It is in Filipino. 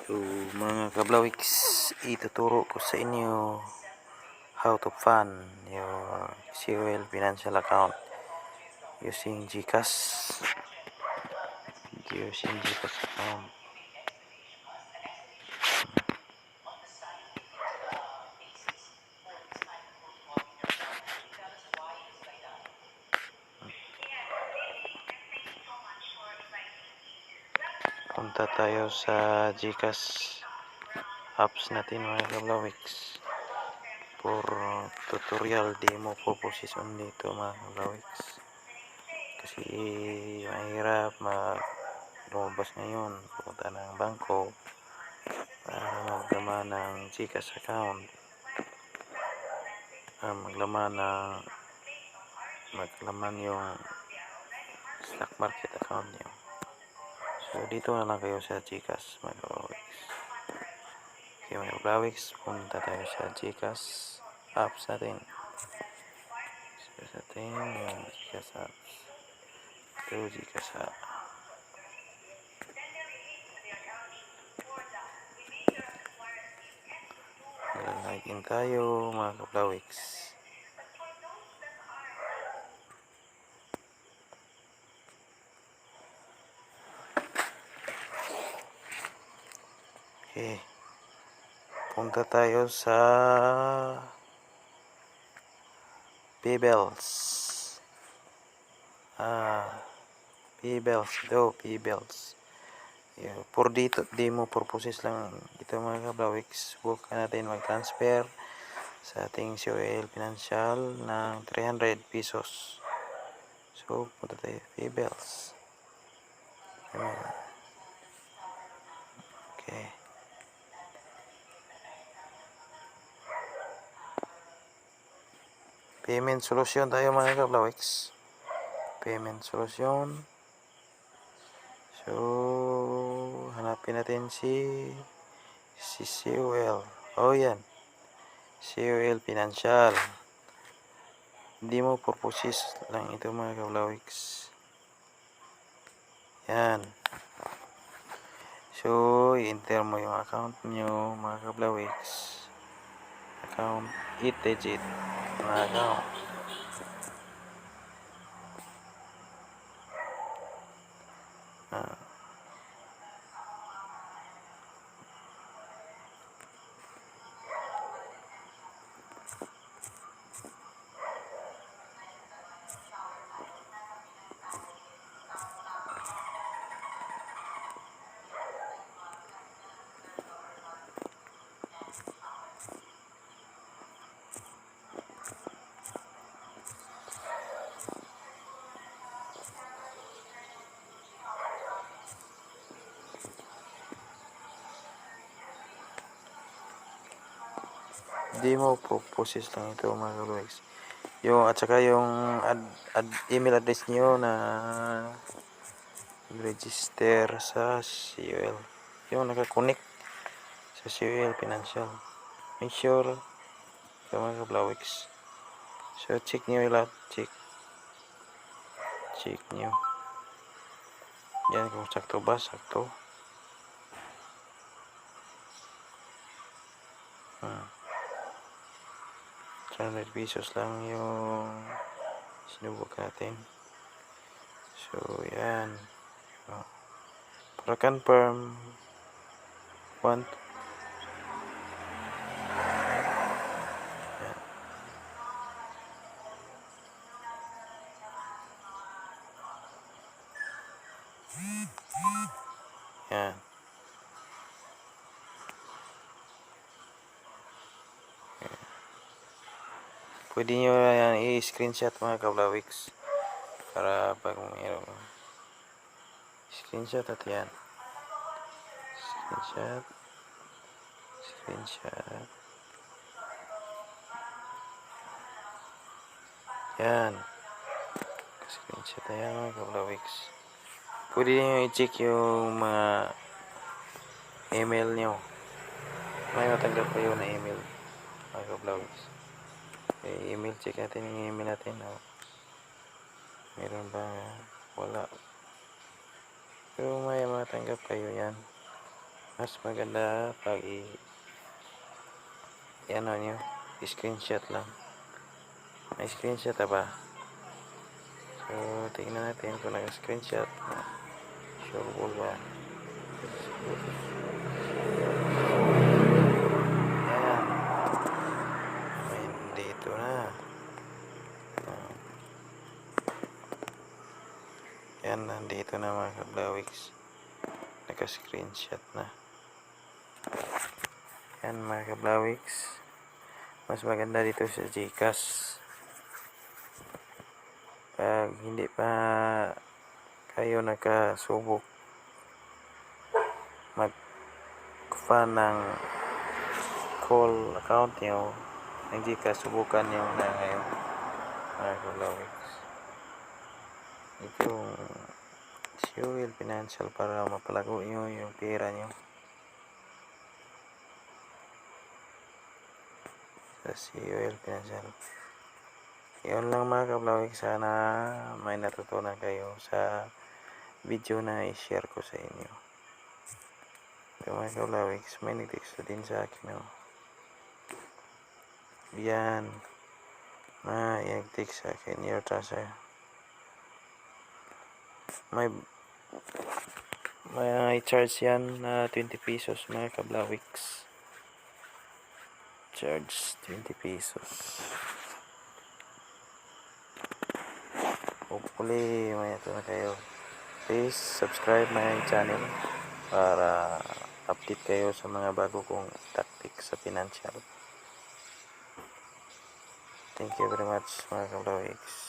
So mga kablawiks, ituturo ko sa inyo how to fund your COL financial account using Gcash account. Punta tayo sa Gcash apps natin mga kablawiks for tutorial demo purposes only ito mga kablawiks, kasi mahirap lumabas ngayon, pupunta ng bangko para maglaman ng Gcash account, maglaman yung stock market account nyo. So dito na lang kayo sa Gcash mga kablawiks. Okay mga kablawiks, punta tayo sa Gcash apps natin. Yung Gcash apps. Ito Gcash apps. Login tayo mga kablawiks. Okay. Punta tayo sa P-Bells. P-Bells. For demo purposes lang ito mga kablawiks. Subukan natin mag-transfer sa ating COL Financial ng 300 pesos. So, punta tayo P-Bells. Okay. Payment solution tayo mga kablawiks. Payment solution. So, hanapin natin si COL. Oh, yan. COL Financial. Demo purposes lang ito mga kablawiks. Yan. So, i-enter mo yung account nyo mga kablawiks. Account 8 digit mga account. Demo purposes lang ito mga kablawiks. At saka yung email address niyo na register sa COL, yung naka-connect sa COL Financial, make sure mga kablawiks. So check nyo yung lahat, check nyo yan kung sakto ba, sakto. 300 pesos lang yung sinubok natin. So yan, para confirm yan. Pwede nyo yan i-screenshot mga kablawiks para pag mayroon screenshot at yan, screenshot yan, screenshot na yan mga kablawiks. Pwede nyo i-check yung mga email nyo, may matanggap kayo na email mga kablawiks. Okay, email, check natin yung email natin. Meron ba? Wala. Pero may matanggap kayo yan. mas maganda pag ano nyo, screenshot lang. May screenshot ba? So tingnan natin kung nag-screenshot. Sure po ba? Ayan, dito na. Yan, nandito na mga kablawiks. Naka-screenshot na. Yan mga kablawiks. Mas maganda dito sa Gcash. Pag hindi pa kayo nakasubok mag-fund ng COL account nyo ng Gcash, subukan nyo na ngayon mga kablawiks. Ito Colfinancial para mapalago nyo yung pera nyo sa Colfinancial. Yun lang mga kablawik, sana may natutunan kayo sa video na i-share ko sa inyo. Ito mga kablawik, may nag-text din sa akin. Yan na i-text sa akin your transfer. May charge yan na 20 pesos mga kablawiks. Charge 20 pesos. Hopefully may ito na kayo. Please subscribe my channel para update kayo sa mga bago kong tactics sa financial. Thank you very much mga kablawiks.